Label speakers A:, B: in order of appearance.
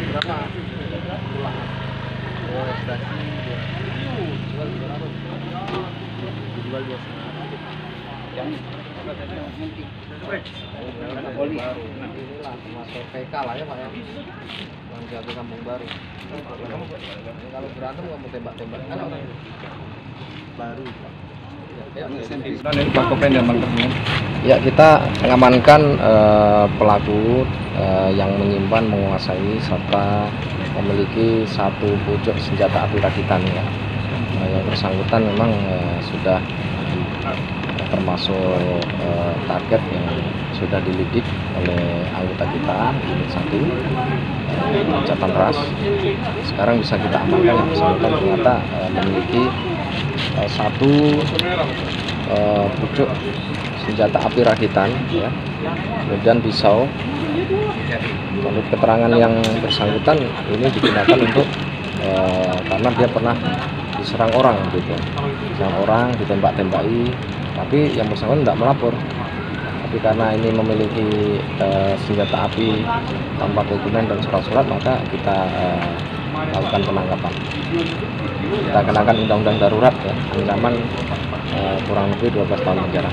A: Berapa? Oh, stasi jual 2,5. Yang poli inilah termasuk PK lah ya Pak ya, yang jatuh Kampung Baru. Kalau berantem kamu tembak-tembak kan orang baru Pak. Ya, kita mengamankan pelaku yang menyimpan, menguasai serta memiliki satu pucuk senjata api rakitan ya. Yang bersangkutan memang sudah termasuk target yang sudah dilidik oleh anggota kita unit 1 Jatan Ras. Sekarang bisa kita amankan yang bersangkutan ternyata memiliki satu pucuk senjata api rakitan ya, kemudian pisau. Menurut keterangan yang bersangkutan ini digunakan untuk karena dia pernah diserang orang gitu, diserang orang, ditembak-tembaki, tapi yang bersangkutan tidak melapor. Tapi karena ini memiliki senjata api tanpa dokumen dan surat-surat, maka kita lakukan penangkapan. Kita kenakan undang-undang darurat ya, ancaman kurang lebih 12 tahun penjara.